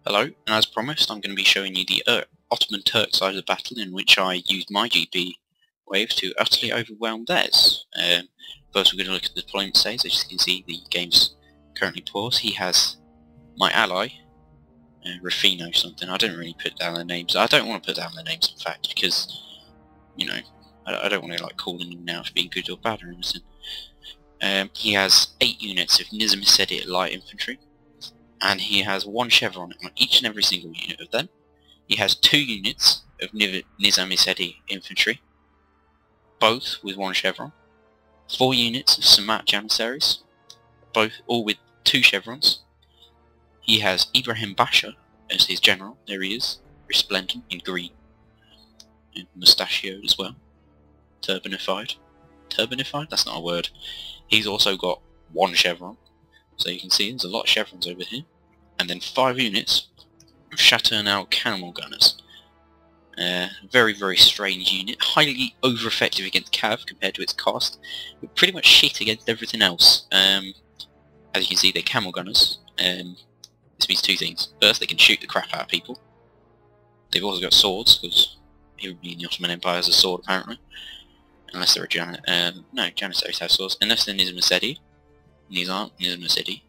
Hello, and as promised I'm going to be showing you the Ottoman Turk side of the battle in which I used my GP wave to utterly overwhelm theirs. First we're going to look at the deployment stage. As you can see, the game's currently paused. He has my ally, Rufino something. I didn't really put down their names. I don't want to put down their names in fact, because, you know, I don't want to like calling them now for being good or bad or anything. He has 8 units of Nizam-e light infantry, and he has 1 chevron on each and every single unit of them. He has 2 units of Nizam-e infantry, both with 1 chevron. 4 units of Samat Janissaries, all with 2 chevrons. He has Ibrahim Basha as his general. There he is, resplendent in green, and mustachioed as well, turbanified. Turbanified? That's not a word. He's also got 1 chevron, so you can see there's a lot of chevrons over here. And then 5 units of Chaternal camel gunners. Very, very strange unit. Highly over-effective against Cav compared to its cost, but pretty much shit against everything else. As you can see, they're camel gunners. This means 2 things. First, they can shoot the crap out of people. They've also got swords, because everybody in the Ottoman Empire has a sword apparently. Unless they're a no, Janissaries have swords. Unless they're Nizam-e. These aren't Nizam-e.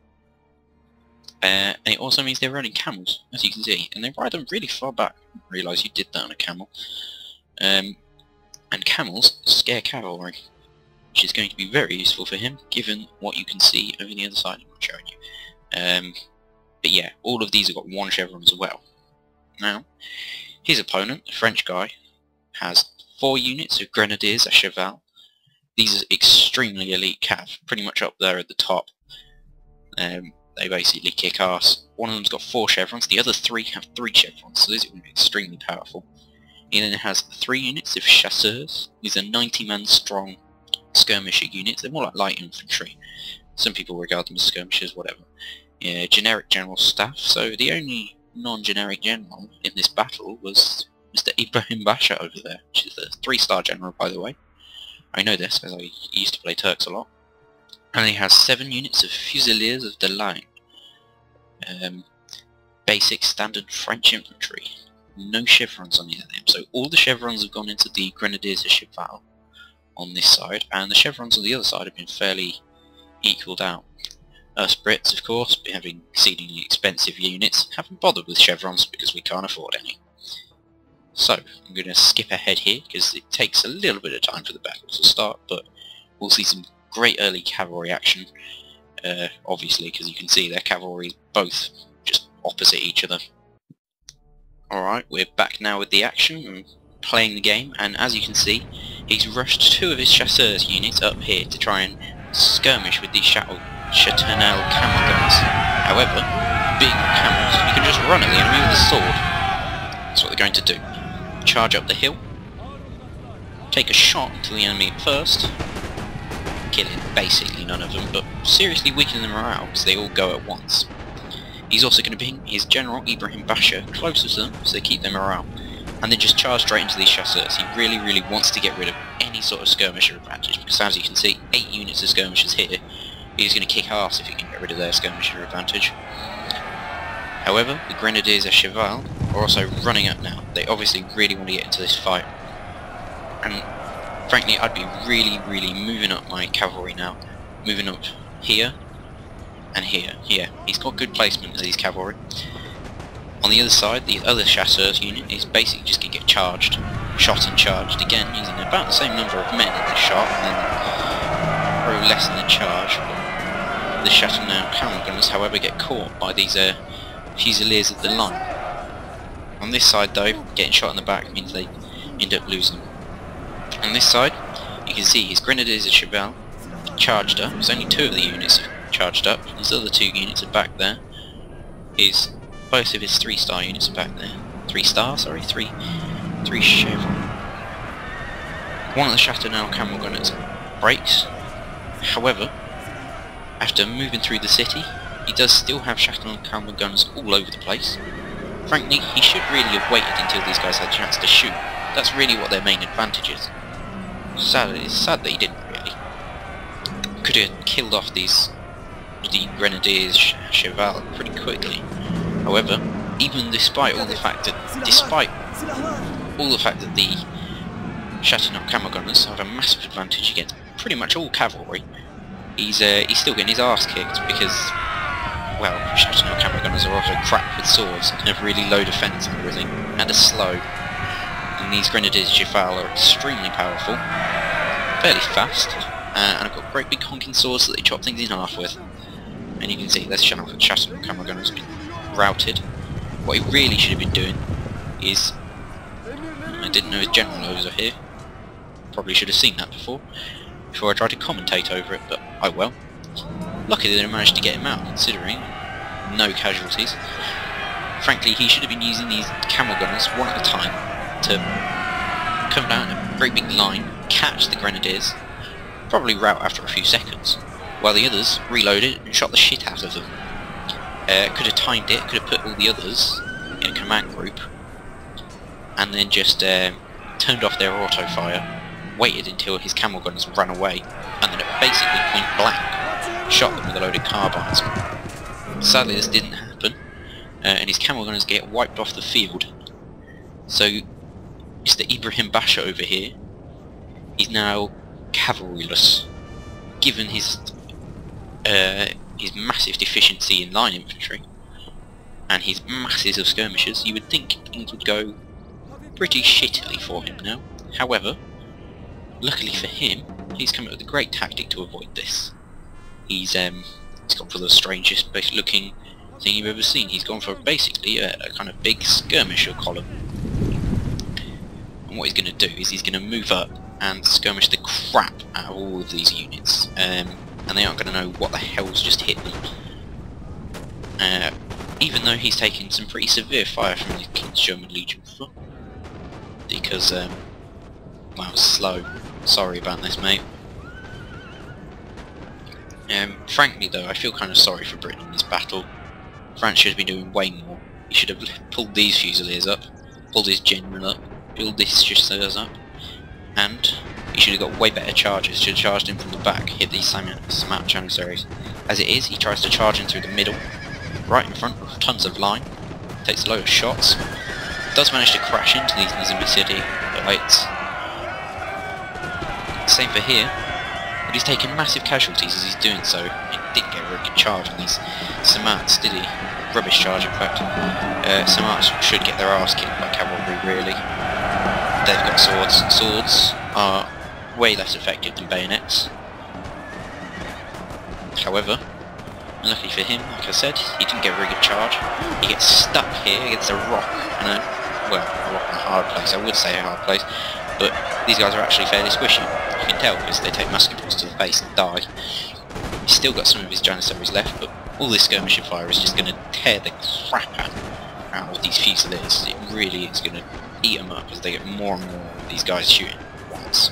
And it also means they're running camels, as you can see, and they ride them really far back. I didn't realise you did that on a camel. And camels scare cavalry, which is going to be very useful for him, given what you can see over the other side I'm not showing you. But yeah, all of these have got 1 chevron as well. Now, his opponent, the French guy, has 4 units of Grenadiers à Cheval. These are extremely elite cav, pretty much up there at the top. They basically kick ass. One of them's got 4 chevrons, the other 3 have 3 chevrons, so these are going to be extremely powerful. He then has 3 units of chasseurs. These are 90-man strong skirmisher units. They're more like light infantry. Some people regard them as skirmishers, whatever. Yeah, generic general staff, so the only non-generic general in this battle was Mr. Ibrahim Basha over there, which is a 3-star general, by the way. I know this, as I used to play Turks a lot. And he has 7 units of Fusiliers of the Line. Basic standard French infantry. No chevrons on either of them, so all the chevrons have gone into the Grenadiers of Cheval on this side, and the chevrons on the other side have been fairly equalled out. Us Brits, of course, having exceedingly expensive units, haven't bothered with chevrons because we can't afford any. So, I'm going to skip ahead here because it takes a little bit of time for the battle to start, but we'll see some great early cavalry action, obviously, because you can see their cavalry is both just opposite each other. Alright, we're back now with the action and playing the game, and as you can see, he's rushed 2 of his chasseurs units up here to try and skirmish with these Chaternal camel gunners. However, being camels, you can just run at the enemy with a sword. That's what they're going to do. Charge up the hill, take a shot to the enemy first, killing basically none of them, but seriously weakening them morale because they all go at once. He's also going to bring his general Ibrahim Basha closer to them so they keep their morale, and then just charge straight into these chasseurs. He really, really wants to get rid of any sort of skirmisher advantage, because as you can see, 8 units of skirmishers here. He's going to kick ass if he can get rid of their skirmisher advantage. However, the Grenadiers à Cheval are also running up now. They obviously really want to get into this fight. And frankly, I'd be really, really moving up my cavalry now. Moving up here and here. Yeah, he's got good placement as his cavalry. On the other side, the other chasseurs unit is basically just going to get charged. Shot and charged again, using about the same number of men in the shot, and then probably less in the charge. The Chaternal camel gunners, however, get caught by these Fusiliers of the Line. On this side though, getting shot in the back means they end up losing. On this side, you can see his Grenadiers of Cheval charged up. There's only 2 of the units charged up. His other 2 units are back there. Both of his 3-star units are back there. 3-star, sorry, 3 chevron. One of the Chaternal camel gunners breaks. However, after moving through the city, he does still have Chaternal camel guns all over the place. Frankly, he should really have waited until these guys had a chance to shoot. That's really what their main advantage is. It's sad that he didn't really. Could have killed off the Grenadiers Cheval pretty quickly. However, even despite all the fact that the Chateauneuf camel gunners have a massive advantage against pretty much all cavalry, he's still getting his arse kicked because, well, Chateauneuf camel gunners are also crap with swords and have really low defence and everything, and are slow. And these Grenadiers Cheval are extremely powerful, fairly fast, and have got great big honking swords that they chop things in half with. And you can see this Chateauneuf camel gunner has been routed. What he really should have been doing is, I didn't know his general was here. Probably should have seen that before I tried to commentate over it, but oh well. Luckily they managed to get him out, considering no casualties. Frankly, he should have been using these camel gunners one at a time to come down a great big line, catch the Grenadiers, probably rout after a few seconds, while the others reloaded and shot the shit out of them. Could have timed it, could have put all the others in a command group, and then just turned off their auto fire, waited until his camel gunners ran away, and then at basically point blank shot them with a load of carbines. Sadly this didn't happen, and his camel gunners get wiped off the field. So Mr. Ibrahim Basha over here is now cavalryless, given his massive deficiency in line infantry and his masses of skirmishers. You would think things would go pretty shittily for him now. However, luckily for him, he's come up with a great tactic to avoid this. He's gone for the strangest looking thing you've ever seen. He's gone for basically a kind of big skirmisher column. And what he's going to do is he's going to move up and skirmish the crap out of all of these units. And they aren't going to know what the hell's just hit them. Even though he's taken some pretty severe fire from the King's German Legion foot. Because, well, it's slow. Sorry about this, mate. Frankly though, I feel kind of sorry for Britain in this battle. France should be doing way more. He should have pulled these Fusiliers up, pulled his general up, pulled this Chasseurs up, and he should have got way better charges. Should have charged him from the back, hit these Samat Janissaries. As it is, he tries to charge him through the middle, right in front with tons of line, takes a load of shots, does manage to crash into these Nizami City lights. Same for here, but he's taking massive casualties as he's doing so. He didn't get a very good charge on these Samats, did he? Rubbish charge, in fact. Samats should get their arse kicked by cavalry, really. They've got swords. Swords are way less effective than bayonets. However, luckily for him, like I said, he didn't get a very good charge. He gets stuck here against a rock, and well, a rock in a hard place. I would say a hard place, but these guys are actually fairly squishy. You can tell because they take musket balls to the face and die. He's still got some of his Janissaries left, but all this skirmisher fire is just going to tear the crap out of these Fusiliers. It really is going to eat them up as they get more and more of these guys shooting at once.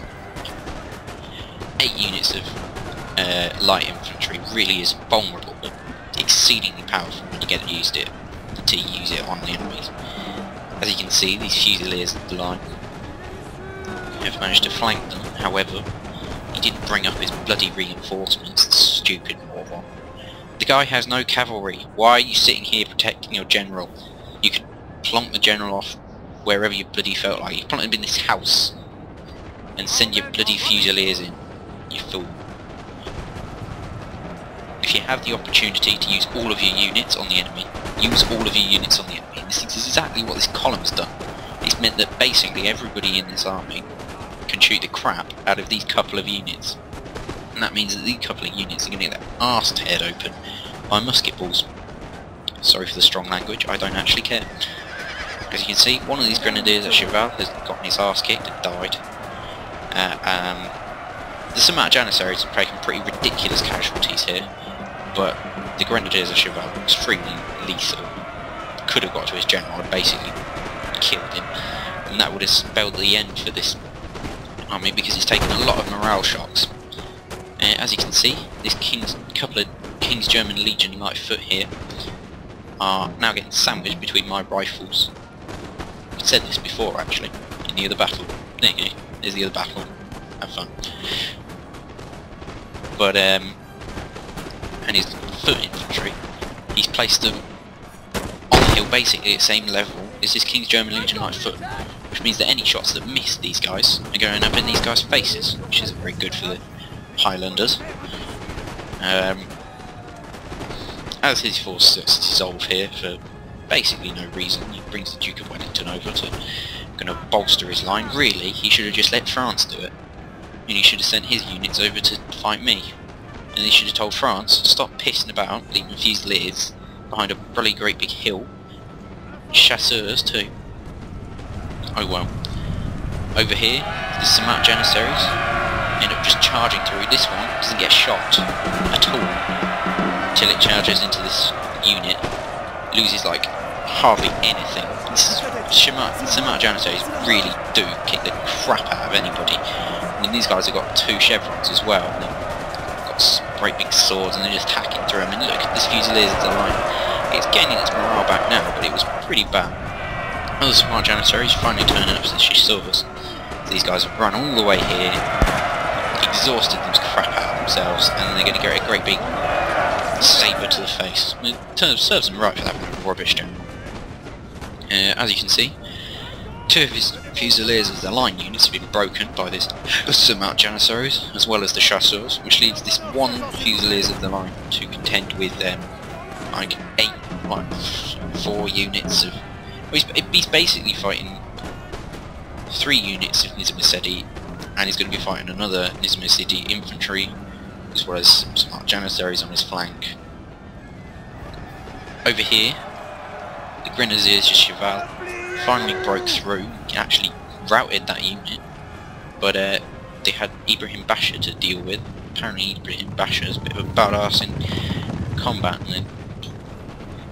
8 units of light infantry really is vulnerable, but exceedingly powerful when you get used to use it on the enemies. As you can see, these Fusiliers of the line have managed to flank them. However, he didn't bring up his bloody reinforcements, the stupid moron. The guy has no cavalry. Why are you sitting here protecting your general? You could plonk the general off wherever you bloody felt like. You plonk him in this house and send your bloody Fusiliers in, you fool. If you have the opportunity to use all of your units on the enemy, use all of your units on the enemy. And this is exactly what this column's done. It's meant that basically everybody in this army can shoot the crap out of these couple of units. And that means that these couple of units are going to get their arse teared open by musket balls. Sorry for the strong language, I don't actually care. As you can see, one of these Grenadiers at Cheval has gotten his arse kicked and died. The Samat Janissaries have taken pretty ridiculous casualties here, but the Grenadiers of Cheval are extremely lethal. Could have got to his general and basically killed him, and that would have spelled the end for this army because he's taken a lot of morale shocks. As you can see, this couple of King's German Legion light foot here are now getting sandwiched between my rifles. I've said this before actually, in the other battle. There you go, there's the other battle. Have fun. But and his foot infantry, he's placed them on hill basically at the same level as this King's German Legion Light Foot, which means that any shots that miss these guys are going up in these guys' faces, which isn't very good for the Highlanders. As his force dissolve here for basically no reason, he brings the Duke of Wellington over to going to bolster his line. Really, he should have just let France do it, and he should have sent his units over to fight me. And he should have told France, stop pissing about, leaving Fusiliers behind a bloody great big hill. Chasseurs too. Oh well. Over here, the Samat Janissaries end up just charging through. This one doesn't get shot at all until it charges into this unit. Loses like hardly anything. Samat Janissaries really do kick the crap out of anybody. I mean, these guys have got 2 chevrons as well. Great big swords and they're just hacking through them, and look at this Fusiliers of the line. It's gaining its morale back now, but it was pretty bad. Other smart Janissaries finally turning up as she saw us. These guys have run all the way here, exhausted them crap out of themselves, and then they're going to get a great big sabre to the face. It serves them right for that rubbish general. As you can see, 2 of his Fusiliers of the line units have been broken by this Samat Janissaries, as well as the Chasseurs, which leaves this 1 Fusiliers of the line to contend with like 4 units of... He's basically fighting 3 units of Nizam-Sedi, and he's going to be fighting another Nizam-Sedi infantry, as well as some Samat Janissaries on his flank. Over here, the Grenadiers de Cheval finally broke through, actually routed that unit, but they had Ibrahim Basha to deal with. Apparently Ibrahim Basha is a bit of a badass in combat, and then,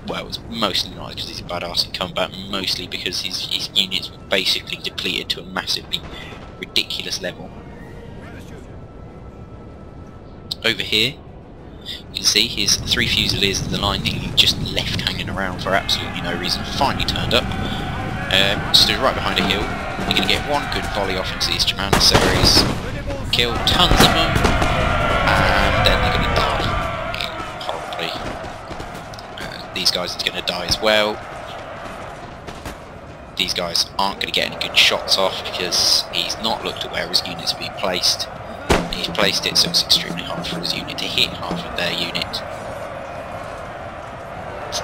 well, it's mostly not because he's a badass in combat, mostly because his units were basically depleted to a massively ridiculous level. Over here, you can see his 3 Fusiliers of the line that he just left hanging around for absolutely no reason finally turned up. Stood right behind a hill. You're going to get 1 good volley off into these Janissaries, kill tons of them, and then they're going to die horribly. These guys are going to die as well. These guys aren't going to get any good shots off because he's not looked at where his units are being placed. He's placed it so it's extremely hard for his unit to hit half of their unit.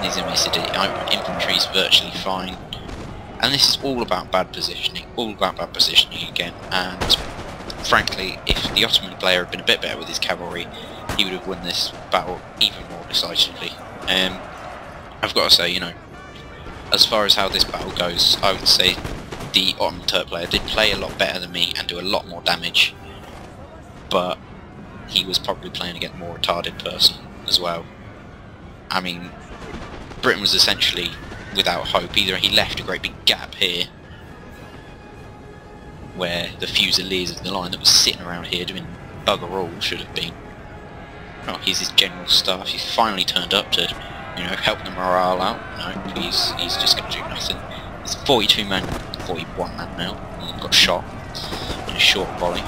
Nizam-Sedi infantry is virtually fine. And this is all about bad positioning, again, and frankly, if the Ottoman player had been a bit better with his cavalry, he would have won this battle even more decisively. I've got to say, you know, as far as how this battle goes, I would say the Ottoman Turk player did play a lot better than me and do a lot more damage, but he was probably playing against a more retarded person as well. I mean, Britain was essentially without hope. Either he left a great big gap here where the Fusiliers of the line that was sitting around here doing bugger all should have been. Oh, here's his general staff. He's finally turned up to, you know, help the morale out. No, he's just going to do nothing. He's 42 man, 41 man now, and got shot in a short volley.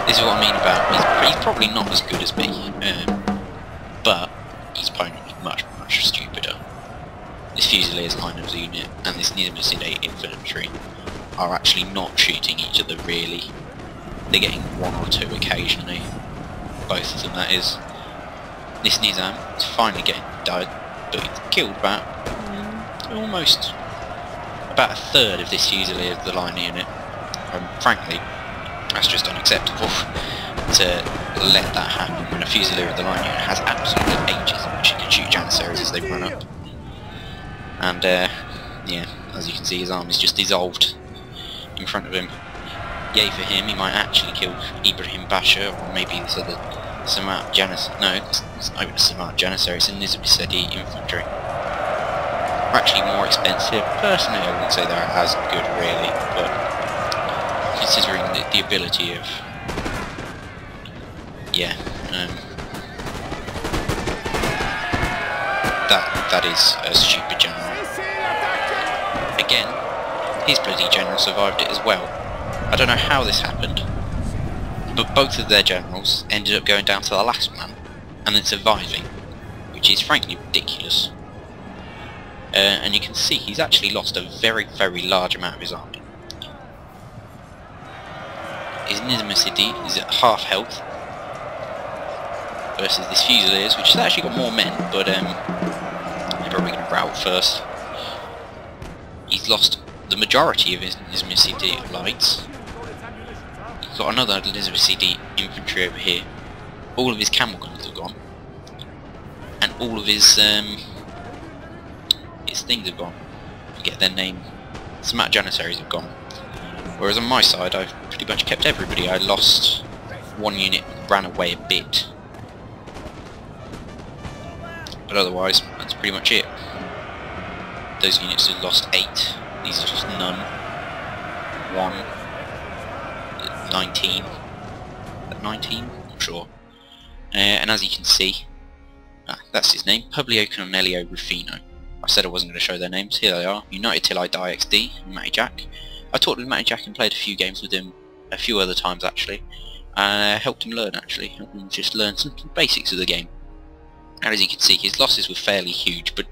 This is what I mean about he's probably not as good as me, but his opponent is much stupider. This Fusiliers line of the unit and this Nizam-Sedi infantry are actually not shooting each other really. They're getting 1 or 2 occasionally. Both of them, that is. This Nizam is finally getting died, but he's killed about almost about 1/3 of this Fusiliers of the line unit. Frankly, that's just unacceptable to let that happen when a Fusilier of the line unit has absolute ages in which it can shoot Janissaries as they run up. And yeah, as you can see, his arm is just dissolved in front of him. Yay for him, he might actually kill Ibrahim Basha, or maybe this other Samat Janissaries. No, it's not even a Samat Janissary, it's a Nizam-Sedi infantry. They're actually more expensive. Personally, I wouldn't say they're as good really, but considering the ability of... yeah, that is a stupid general. Again, his bloody general survived it as well. I don't know how this happened, but both of their generals ended up going down to the last man and then surviving, which is frankly ridiculous. and you can see he's actually lost a very, very large amount of his army. His Nizam-Sidi is at half health versus this Fusiliers, which has actually got more men, but they're probably going to rout first. He's lost the majority of his Nizam-Sidi lights. He's got another Nizam-Sidi infantry over here. All of his camel guns are gone, and all of his things are gone. You get their name. Smart Janissaries have gone. Whereas on my side, I've pretty much kept everybody. I lost one unit, ran away a bit, but otherwise, that's pretty much it. Those units have lost 8. These are just none. 1, 19. 19? Not sure. And as you can see, that's his name, Publio Cornelio Rufino. I said I wasn't going to show their names. Here they are. United Till I Die XD, Matty Jack. I talked with Matty Jack and played a few games with him, a few other times actually, and helped him learn actually, helped him just learn some basics of the game. And as you can see, his losses were fairly huge, but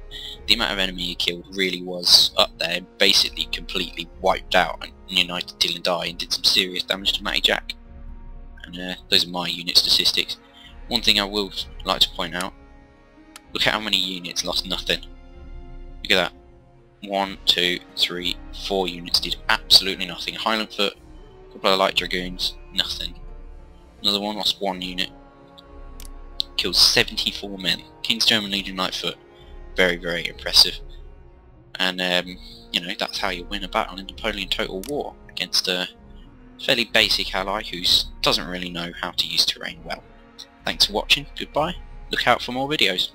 the amount of enemy he killed really was up there, basically completely wiped out and United Till and Die and did some serious damage to Matty Jack. And those are my unit statistics. One thing I will like to point out, look at how many units lost nothing. Look at that. 1, 2, 3, 4 units did absolutely nothing. Highland Foot, a couple of light dragoons, nothing. Another one lost 1 unit. Killed 74 men. King's German Legion Lightfoot, very, very impressive. And you know, that's how you win a battle in Napoleon Total War against a fairly basic ally who doesn't really know how to use terrain well. Thanks for watching. Goodbye. Look out for more videos.